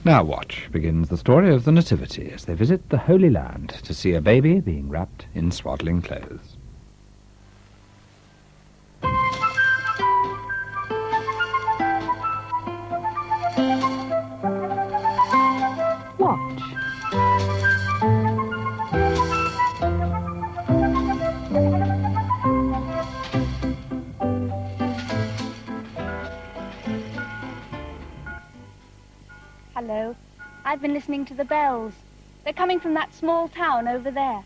Now watch begins the story of the Nativity as they visit the Holy Land to see a baby being wrapped in swaddling clothes. Watch. Hello. I've been listening to the bells. They're coming from that small town over there.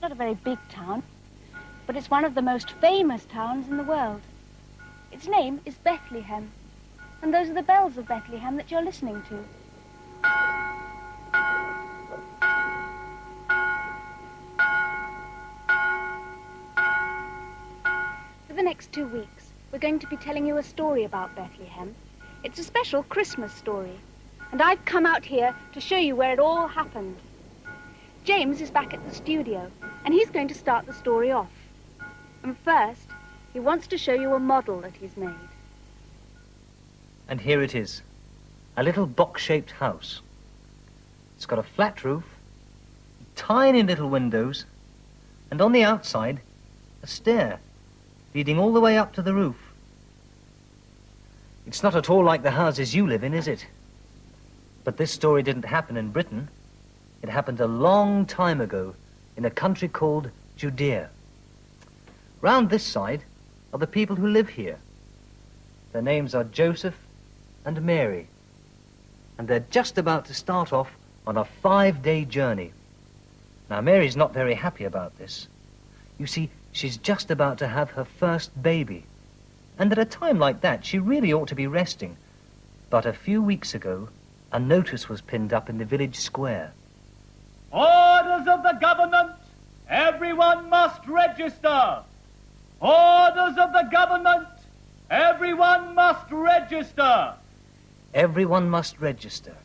Not a very big town, but it's one of the most famous towns in the world. Its name is Bethlehem, and those are the bells of Bethlehem that you're listening to. For the next 2 weeks, we're going to be telling you a story about Bethlehem. It's a special Christmas story, and I've come out here to show you where it all happened. James is back at the studio, and he's going to start the story off. And first, he wants to show you a model that he's made. And here it is, a little box-shaped house. It's got a flat roof, tiny little windows, and on the outside, a stair leading all the way up to the roof. It's not at all like the houses you live in, is it? But this story didn't happen in Britain. It happened a long time ago in a country called Judea. Round this side are the people who live here. Their names are Joseph and Mary, and they're just about to start off on a 5-day journey. Now, Mary's not very happy about this. You see, she's just about to have her first baby, and at a time like that, she really ought to be resting. But a few weeks ago, a notice was pinned up in the village square. Orders of the government! Everyone must register! Orders of the government! Everyone must register! Everyone must register.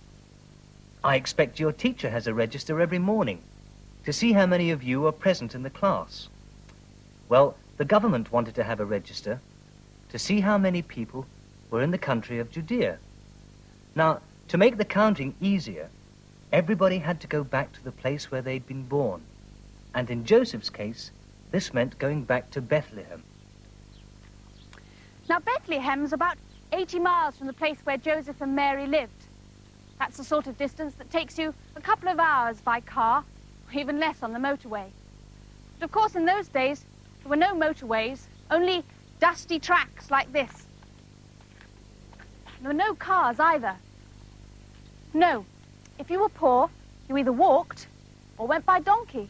I expect your teacher has a register every morning to see how many of you are present in the class. Well, the government wanted to have a register to see how many people were in the country of Judea. Now, to make the counting easier, everybody had to go back to the place where they'd been born. And in Joseph's case, this meant going back to Bethlehem. Now, Bethlehem's about 80 miles from the place where Joseph and Mary lived. That's the sort of distance that takes you a couple of hours by car, or even less on the motorway. But of course, in those days, there were no motorways, only dusty tracks like this. There were no cars either. No, if you were poor, you either walked or went by donkey.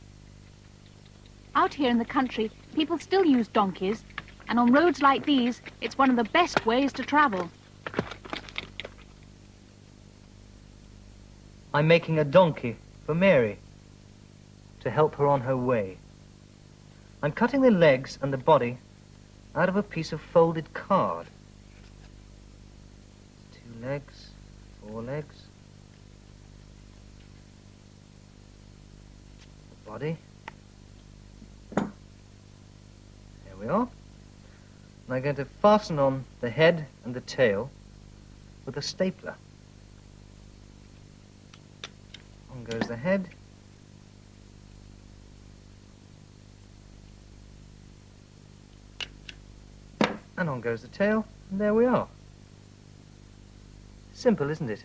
Out here in the country, people still use donkeys, and on roads like these, it's one of the best ways to travel. I'm making a donkey for Mary to help her on her way. I'm cutting the legs and the body out of a piece of folded card. 2 legs, 4 legs. The body. There we are. And I'm going to fasten on the head and the tail with a stapler. On goes the head. And on goes the tail, and there we are. Simple, isn't it?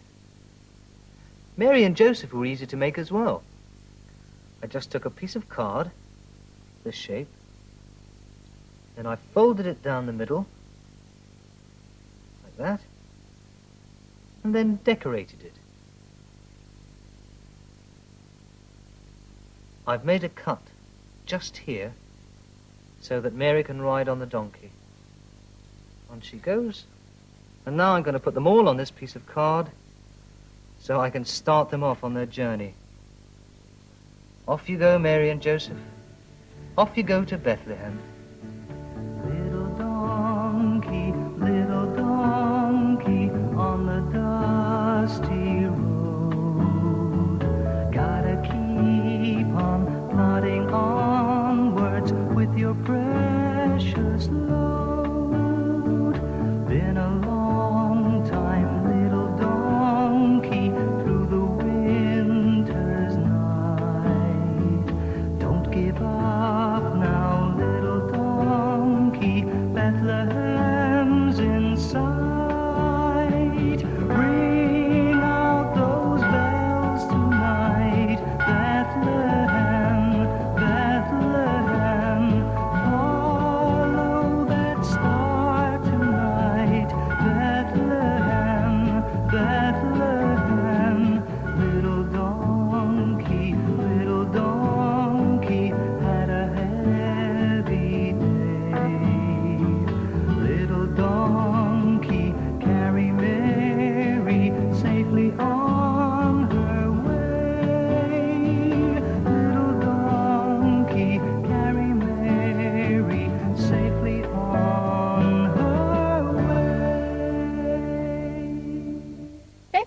Mary and Joseph were easy to make as well. I just took a piece of card, this shape, then I folded it down the middle, like that, and then decorated it. I've made a cut just here so that Mary can ride on the donkey. On she goes. And now I'm going to put them all on this piece of card so I can start them off on their journey. Off you go, Mary and Joseph. Off you go to Bethlehem. Little donkey on the dusty road. Gotta keep on plodding onwards with your precious load. Been a long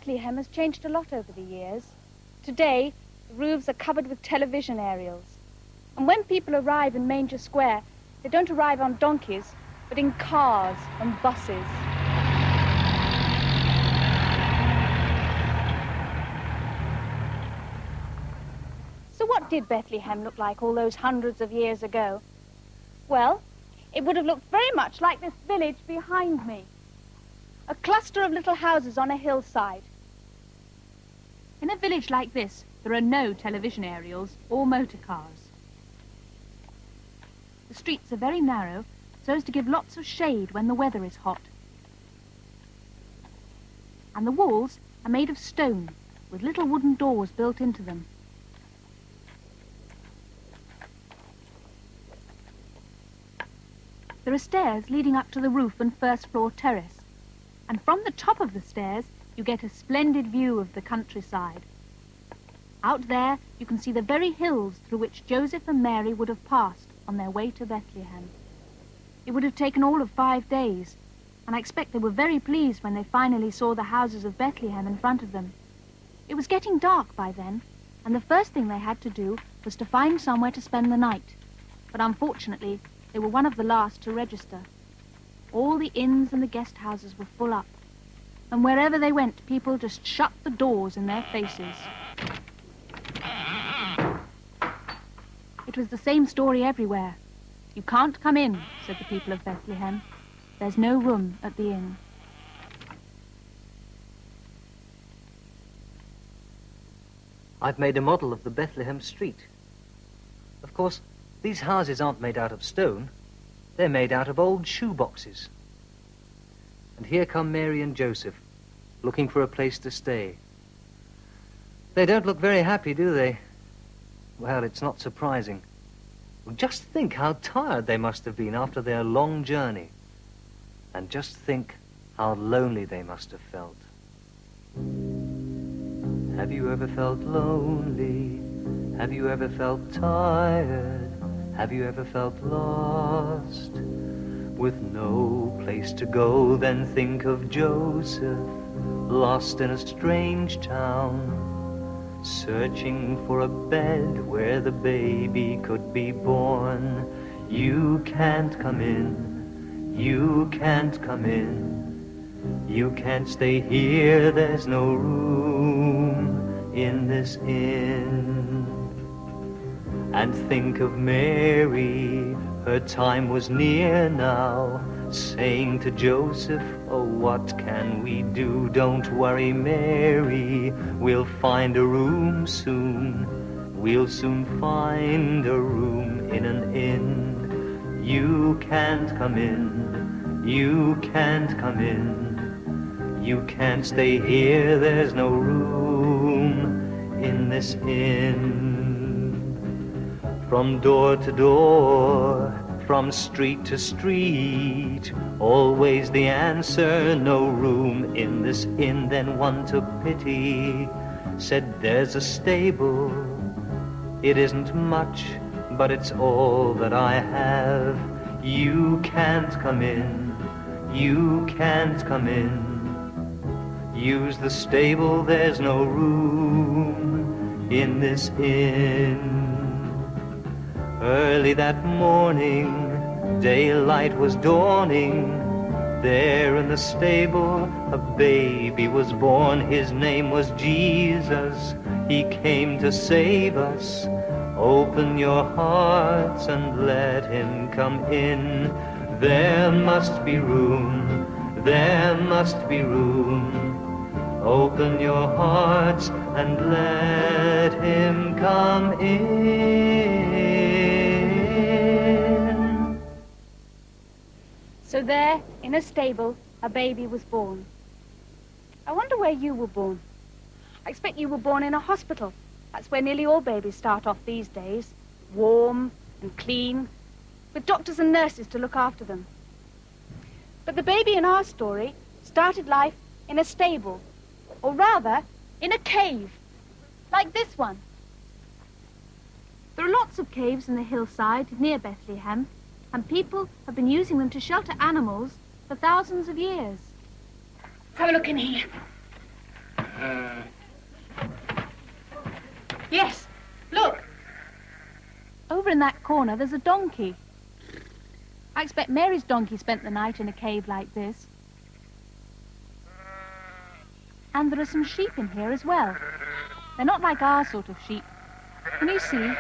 Bethlehem has changed a lot over the years. Today, the roofs are covered with television aerials. And when people arrive in Manger Square, they don't arrive on donkeys, but in cars and buses. So what did Bethlehem look like all those hundreds of years ago? Well, it would have looked very much like this village behind me. A cluster of little houses on a hillside. In a village like this, there are no television aerials or motor cars. The streets are very narrow, so as to give lots of shade when the weather is hot. And the walls are made of stone, with little wooden doors built into them. There are stairs leading up to the roof and first floor terrace, and from the top of the stairs you get a splendid view of the countryside. Out there you can see the very hills through which Joseph and Mary would have passed on their way to Bethlehem. It would have taken all of 5 days, and I expect they were very pleased when they finally saw the houses of Bethlehem in front of them. It was getting dark by then, and the first thing they had to do was to find somewhere to spend the night. But unfortunately, they were one of the last to register. All the inns and the guest houses were full up, and wherever they went, people just shut the doors in their faces. It was the same story everywhere. "You can't come in," said the people of Bethlehem. "There's no room at the inn." I've made a model of the Bethlehem street. Of course, these houses aren't made out of stone. They're made out of old shoe boxes. And here come Mary and Joseph, looking for a place to stay. They don't look very happy, do they? Well, it's not surprising. Just think how tired they must have been after their long journey. And just think how lonely they must have felt. Have you ever felt lonely? Have you ever felt tired? Have you ever felt lost? With no place to go, then think of Joseph, lost in a strange town, searching for a bed where the baby could be born. You can't come in, you can't come in, you can't stay here, there's no room in this inn. And think of Mary, her time was near now, saying to Joseph, "Oh, what can we do? Don't worry, Mary, we'll find a room soon. We'll soon find a room in an inn. You can't come in, you can't come in, you can't stay here, there's no room in this inn." From door to door, from street to street, always the answer, no room in this inn. Then one took pity, said, "There's a stable. It isn't much, but it's all that I have. You can't come in, you can't come in. Use the stable, there's no room in this inn." Early that morning, daylight was dawning. There in the stable, a baby was born. His name was Jesus. He came to save us. Open your hearts and let him come in. There must be room, there must be room. Open your hearts and let him come in. So there, in a stable, a baby was born. I wonder where you were born. I expect you were born in a hospital. That's where nearly all babies start off these days. Warm and clean, with doctors and nurses to look after them. But the baby in our story started life in a stable, or rather, in a cave, like this one. There are lots of caves in the hillside near Bethlehem, and people have been using them to shelter animals for thousands of years. Let's have a look in here. Yes, look. Over in that corner, there's a donkey. I expect Mary's donkey spent the night in a cave like this. And there are some sheep in here as well. They're not like our sort of sheep. Can you see?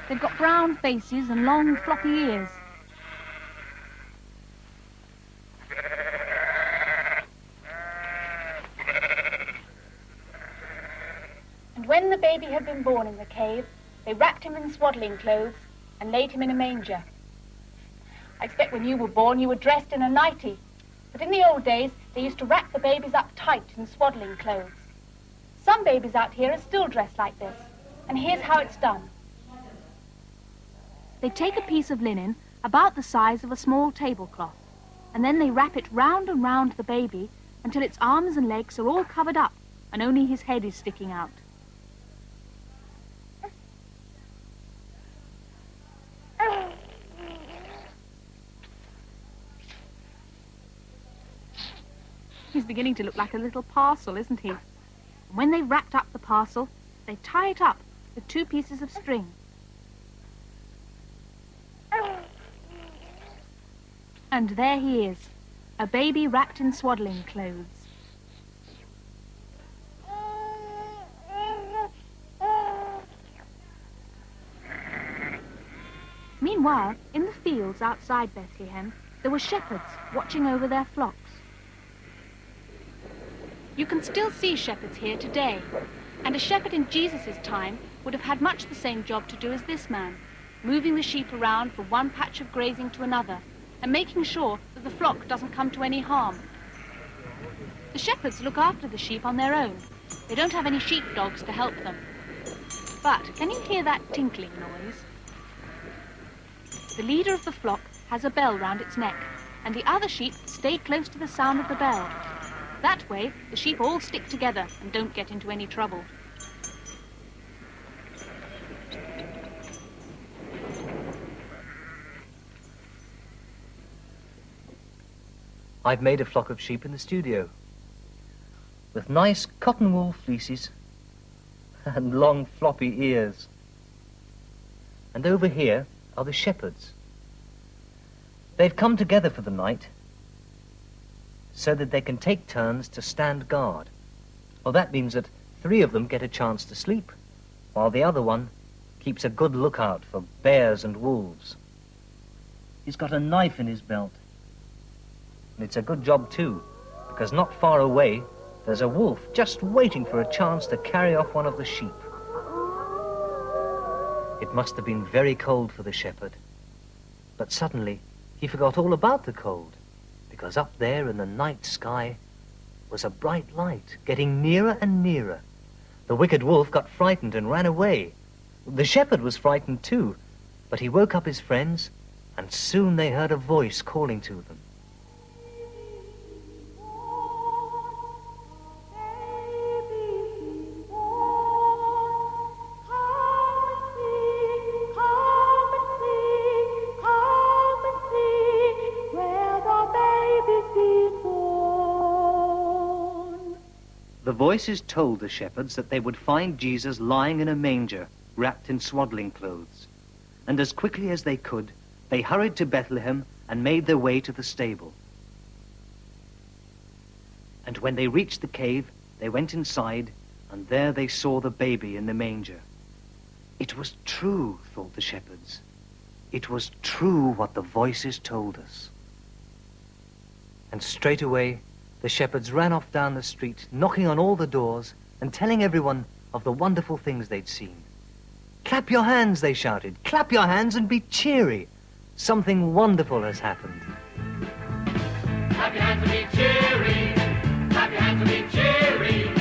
They've got brown faces and long, floppy ears. And when the baby had been born in the cave, they wrapped him in swaddling clothes and laid him in a manger. I expect when you were born, you were dressed in a nightie. But in the old days, they used to wrap the babies up tight in swaddling clothes. Some babies out here are still dressed like this. And here's how it's done. They take a piece of linen about the size of a small tablecloth, and then they wrap it round and round the baby until its arms and legs are all covered up and only his head is sticking out. He's beginning to look like a little parcel, isn't he? And when they've wrapped up the parcel, they tie it up with 2 pieces of string. And there he is, a baby wrapped in swaddling clothes. Meanwhile, in the fields outside Bethlehem, there were shepherds watching over their flocks. You can still see shepherds here today, and a shepherd in Jesus' time would have had much the same job to do as this man, moving the sheep around from one patch of grazing to another, and making sure that the flock doesn't come to any harm. The shepherds look after the sheep on their own. They don't have any sheepdogs to help them. But can you hear that tinkling noise? The leader of the flock has a bell round its neck, and the other sheep stay close to the sound of the bell. That way, the sheep all stick together and don't get into any trouble. I've made a flock of sheep in the studio with nice cotton wool fleeces and long floppy ears. And over here are the shepherds. They've come together for the night so that they can take turns to stand guard. Well, that means that 3 of them get a chance to sleep, while the other one keeps a good lookout for bears and wolves. He's got a knife in his belt. And it's a good job, too, because not far away, there's a wolf just waiting for a chance to carry off one of the sheep. It must have been very cold for the shepherd, but suddenly he forgot all about the cold, because up there in the night sky was a bright light getting nearer and nearer. The wicked wolf got frightened and ran away. The shepherd was frightened too, but he woke up his friends, and soon they heard a voice calling to them. The voices told the shepherds that they would find Jesus lying in a manger, wrapped in swaddling clothes. And as quickly as they could, they hurried to Bethlehem and made their way to the stable. And when they reached the cave, they went inside, and there they saw the baby in the manger. It was true, thought the shepherds. It was true what the voices told us. And straight away, the shepherds ran off down the street, knocking on all the doors and telling everyone of the wonderful things they'd seen. Clap your hands, they shouted. Clap your hands and be cheery. Something wonderful has happened. Clap your hands and be cheery. Clap your hands and be cheery.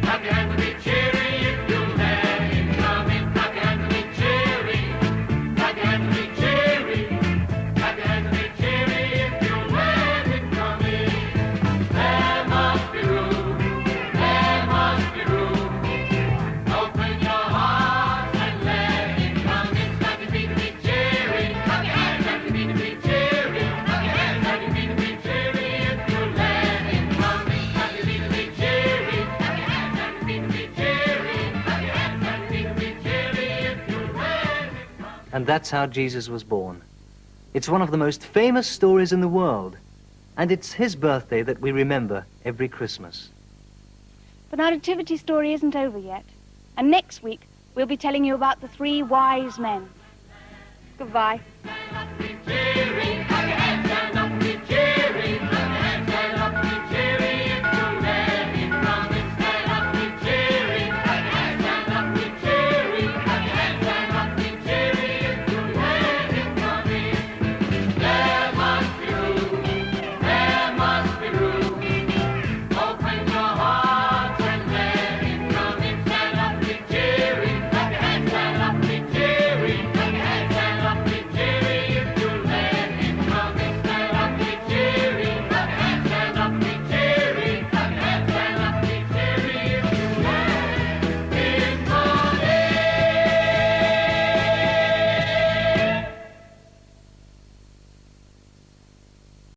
Clap your hands and be cheery if you'll let him come in. Clap your hands and be cheery. Clap your hands and be cheery. Clap your hands and be cheery if you'll let him come in. There must be room. There must be room. Open your heart and let him come in. Clap your feet and be cheery. Clap your hands. Clap your feet and be cheery. Clap your hands. Clap your feet and be cheery if you'll let And that's how Jesus was born. It's one of the most famous stories in the world, and it's his birthday that we remember every Christmas. But our nativity story isn't over yet. And next week, we'll be telling you about the 3 wise men. Goodbye.